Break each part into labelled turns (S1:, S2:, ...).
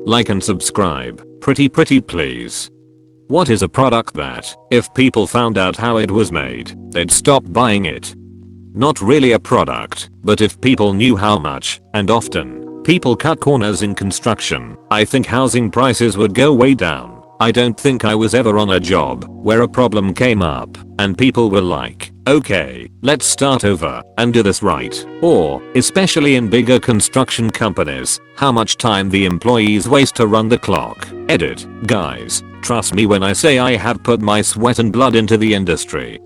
S1: like and subscribe. Pretty please. What is a product that, if people found out how it was made, they'd stop buying it? Not really a product, but if people knew how much, and often, people cut corners in construction, I think housing prices would go way down. I don't think I was ever on a job where a problem came up and people were like, okay, let's start over and do this right. Or, especially in bigger construction companies, how much time the employees waste to run the clock. Edit. Guys, trust me when I say I have put my sweat and blood into the industry.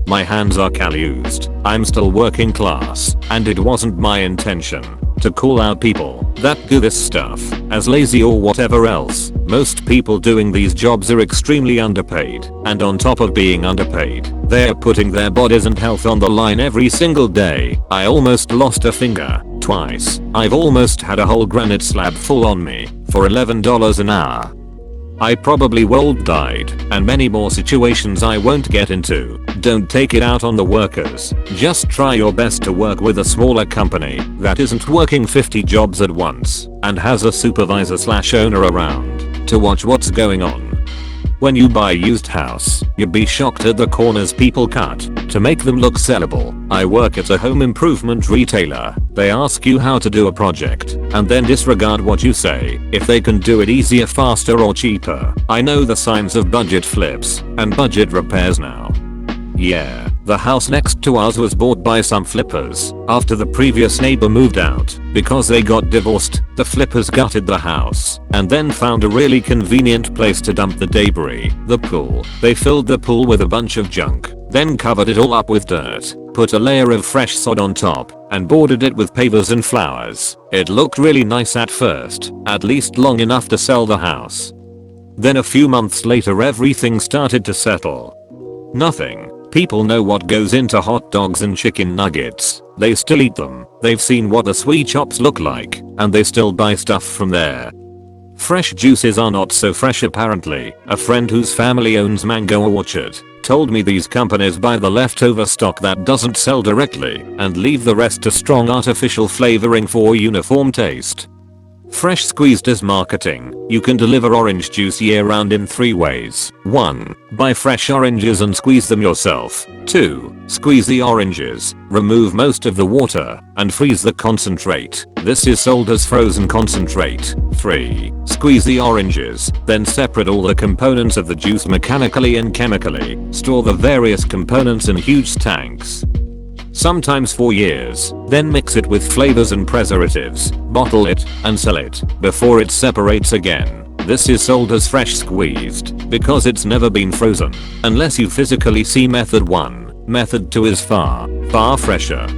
S1: My hands are calloused. I'm still working class, and it wasn't my intention to call out people that do this stuff as lazy or whatever else. Most people doing these jobs are extremely underpaid, and on top of being underpaid, they're putting their bodies and health on the line every single day. I almost lost a finger twice. I've almost had a whole granite slab fall on me for $11 an hour. I probably would died, and many more situations I won't get into. Don't take it out on the workers. Just try your best to work with a smaller company that isn't working 50 jobs at once and has a supervisor/owner around to watch what's going on. When you buy a used house, you'd be shocked at the corners people cut to make them look sellable. I work at a home improvement retailer. They ask you how to do a project and then disregard what you say if they can do it easier, faster or cheaper. I know the signs of budget flips and budget repairs now. Yeah, the house next to us was bought by some flippers after the previous neighbor moved out. Because they got divorced, the flippers gutted the house and then found a really convenient place to dump the debris. The pool. They filled the pool with a bunch of junk, then covered it all up with dirt, put a layer of fresh sod on top, and bordered it with pavers and flowers. It looked really nice at first, at least long enough to sell the house. Then a few months later everything started to settle. Nothing. People know what goes into hot dogs and chicken nuggets. They still eat them. They've seen what the sweet shops look like, and they still buy stuff from there. Fresh juices are not so fresh apparently. A friend whose family owns mango orchard told me these companies buy the leftover stock that doesn't sell directly and leave the rest to strong artificial flavoring for uniform taste. Fresh squeezed is marketing. You can deliver orange juice year round in 3 ways. 1. Buy fresh oranges and squeeze them yourself. 2. Squeeze the oranges, remove most of the water, and freeze the concentrate. This is sold as frozen concentrate. 3. Squeeze the oranges, then separate all the components of the juice mechanically and chemically. Store the various components in huge tanks, sometimes for years, then mix it with flavors and preservatives, bottle it, and sell it before it separates again. This is sold as fresh squeezed because it's never been frozen, unless you physically see method 1. Method 2 is far fresher.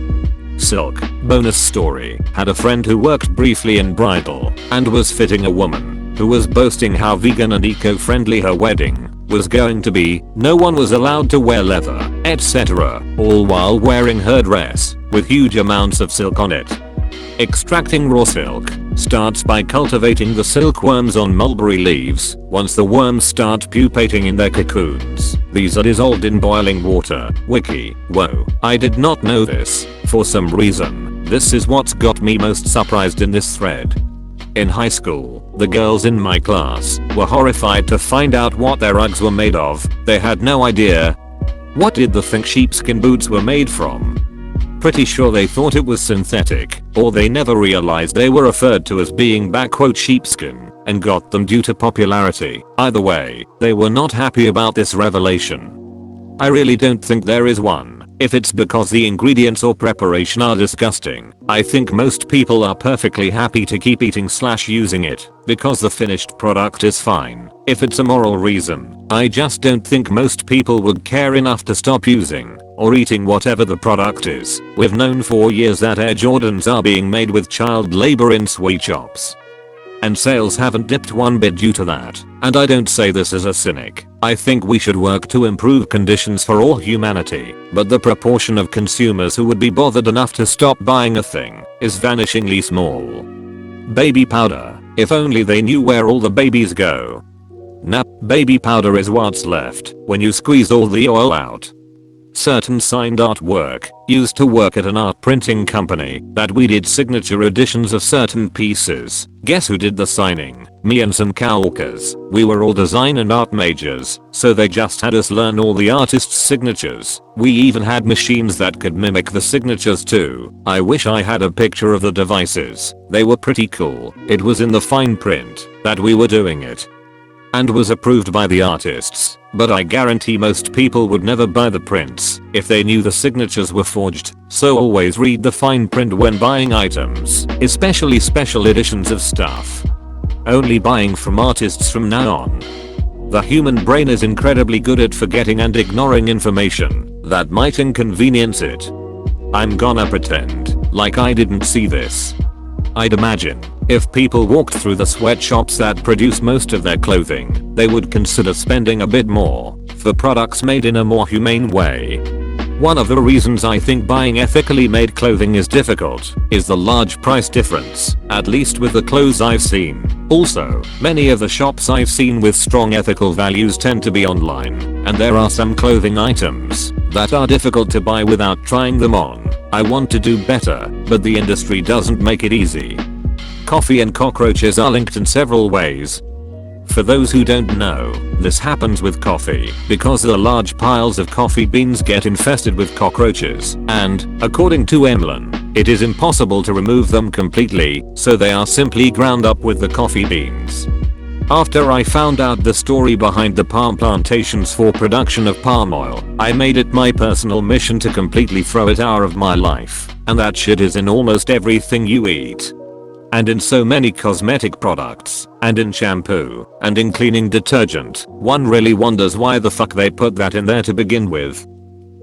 S1: Silk. Bonus story. Had a friend who worked briefly in bridal and was fitting a woman who was boasting how vegan and eco-friendly her wedding was going to be. No one was allowed to wear leather, etc., all while wearing her dress with huge amounts of silk on it. Extracting raw silk starts by cultivating the silkworms on mulberry leaves. Once the worms start pupating in their cocoons, these are dissolved in boiling water. Wiki. Whoa, I did not know this. For some reason, this is what's got me most surprised in this thread. In high school, the girls in my class were horrified to find out what their Uggs were made of. They had no idea. What did they think sheepskin boots were made from? Pretty sure they thought it was synthetic, or they never realized they were referred to as being sheepskin and got them due to popularity. Either way, they were not happy about this revelation. I really don't think there is one. If it's because the ingredients or preparation are disgusting, I think most people are perfectly happy to keep eating/using it because the finished product is fine. If it's a moral reason, I just don't think most people would care enough to stop using or eating whatever the product is. We've known for years that Air Jordans are being made with child labor in sweet shops, and sales haven't dipped one bit due to that. And I don't say this as a cynic. I think we should work to improve conditions for all humanity, but the proportion of consumers who would be bothered enough to stop buying a thing is vanishingly small. Baby powder. If only they knew where all the babies go. Nah, baby powder is what's left when you squeeze all the oil out. certain signed artwork, used to work at an art printing company, that we did signature editions of certain pieces. Guess who did the signing? Me and some coworkers. We were all design and art majors, so they just had us learn all the artists' signatures. We even had machines that could mimic the signatures too. I wish I had a picture of the devices. They were pretty cool. It was in the fine print that we were doing it and was approved by the artists, but I guarantee most people would never buy the prints if they knew the signatures were forged, so always read the fine print when buying items, especially special editions of stuff. Only buying from artists from now on. The human brain is incredibly good at forgetting and ignoring information that might inconvenience it. I'm gonna pretend like I didn't see this. I'd imagine if people walked through the sweatshops that produce most of their clothing, they would consider spending a bit more for products made in a more humane way. One of the reasons I think buying ethically made clothing is difficult is the large price difference, at least with the clothes I've seen. Also, many of the shops I've seen with strong ethical values tend to be online, and there are some clothing items that are difficult to buy without trying them on. I want to do better, but the industry doesn't make it easy. Coffee and cockroaches are linked in several ways. For those who don't know, this happens with coffee because the large piles of coffee beans get infested with cockroaches, and, according to Emlyn, it is impossible to remove them completely, so they are simply ground up with the coffee beans. After I found out the story behind the palm plantations for production of palm oil, I made it my personal mission to completely throw it out of my life, and that shit is in almost everything you eat. And in so many cosmetic products, and in shampoo, and in cleaning detergent. One really wonders why the fuck they put that in there to begin with.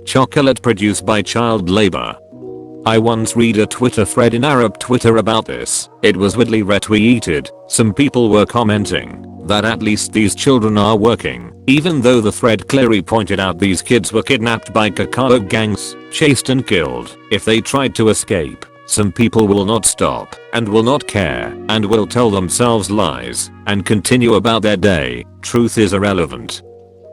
S1: Chocolate produced by child labor. I once read a Twitter thread in Arab Twitter about this. It was widely retweeted. Some people were commenting that at least these children are working, even though the thread clearly pointed out these kids were kidnapped by cacao gangs, chased and killed if they tried to escape. Some people will not stop, and will not care, and will tell themselves lies, and continue about their day. Truth is irrelevant.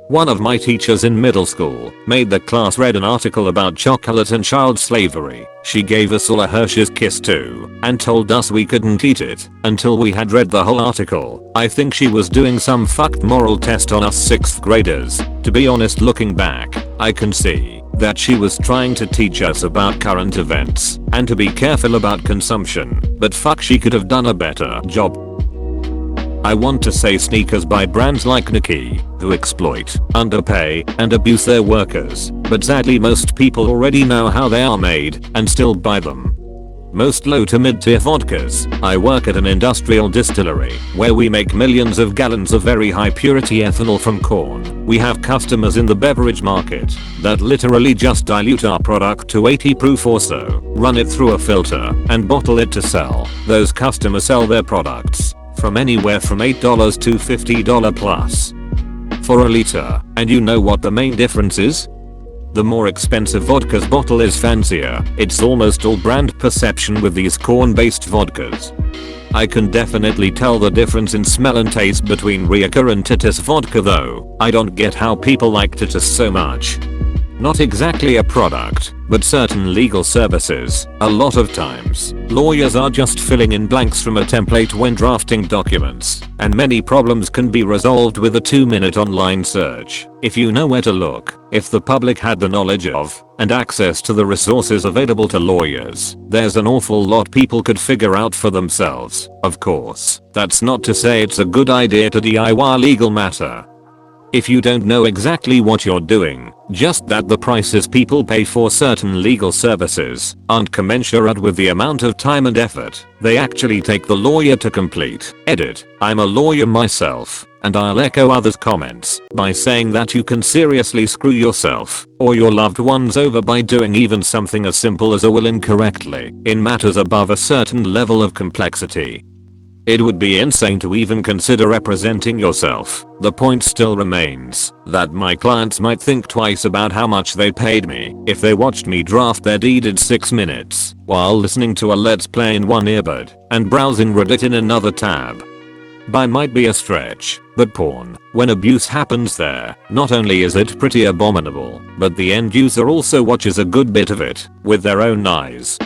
S1: One of my teachers in middle school made the class read an article about chocolate and child slavery. She gave us all a Hershey's Kiss too, and told us we couldn't eat it until we had read the whole article. I think she was doing some fucked moral test on us 6th graders. To be honest, looking back, I can see that she was trying to teach us about current events and to be careful about consumption, but fuck, she could have done a better job. I want to say sneakers by brands like Nike, who exploit, underpay, and abuse their workers, but sadly most people already know how they are made and still buy them. Most low to mid tier vodkas. I work at an industrial distillery where we make millions of gallons of very high purity ethanol from corn. We have customers in the beverage market that literally just dilute our product to 80 proof or so, run it through a filter, and bottle it to sell. Those customers sell their products from anywhere from $8 to $50 plus for a liter. And you know what the main difference is? The more expensive vodka's bottle is fancier. It's almost all brand perception with these corn-based vodkas. I can definitely tell the difference in smell and taste between Rijeka and Titus vodka though. I don't get how people like Titus so much. Not exactly a product, but certain legal services. A lot of times, lawyers are just filling in blanks from a template when drafting documents, and many problems can be resolved with a 2-minute online search. If you know where to look, if the public had the knowledge of, and access to the resources available to lawyers, there's an awful lot people could figure out for themselves. Of course, that's not to say it's a good idea to DIY a legal matter. If you don't know exactly what you're doing, just that the prices people pay for certain legal services aren't commensurate with the amount of time and effort they actually take the lawyer to complete. Edit. I'm a lawyer myself, and I'll echo others' comments by saying that you can seriously screw yourself or your loved ones over by doing even something as simple as a will incorrectly in matters above a certain level of complexity. It would be insane to even consider representing yourself. The point still remains that my clients might think twice about how much they paid me if they watched me draft their deed in 6 minutes while listening to a Let's Play in one earbud and browsing Reddit in another tab. Buy might be a stretch, but porn, when abuse happens there, not only is it pretty abominable, but the end user also watches a good bit of it, with their own eyes.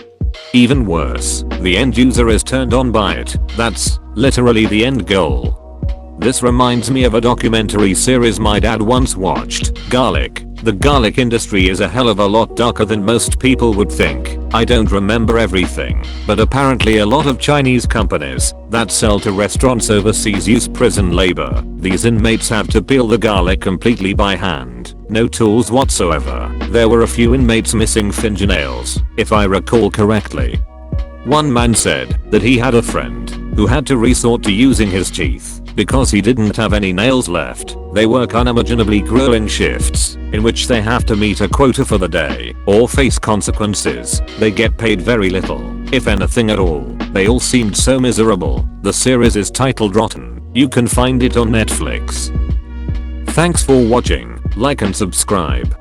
S1: Even worse, the end user is turned on by it. That's literally the end goal. This reminds me of a documentary series my dad once watched, Garlic. The garlic industry is a hell of a lot darker than most people would think. I don't remember everything, but apparently a lot of Chinese companies that sell to restaurants overseas use prison labor. These inmates have to peel the garlic completely by hand. No tools whatsoever. There were a few inmates missing fingernails, if I recall correctly. One man said that he had a friend who had to resort to using his teeth because he didn't have any nails left. They work unimaginably grueling shifts in which they have to meet a quota for the day or face consequences. They get paid very little, if anything at all. They all seemed so miserable. The series is titled Rotten. You can find it on Netflix. Thanks for watching. Like and subscribe.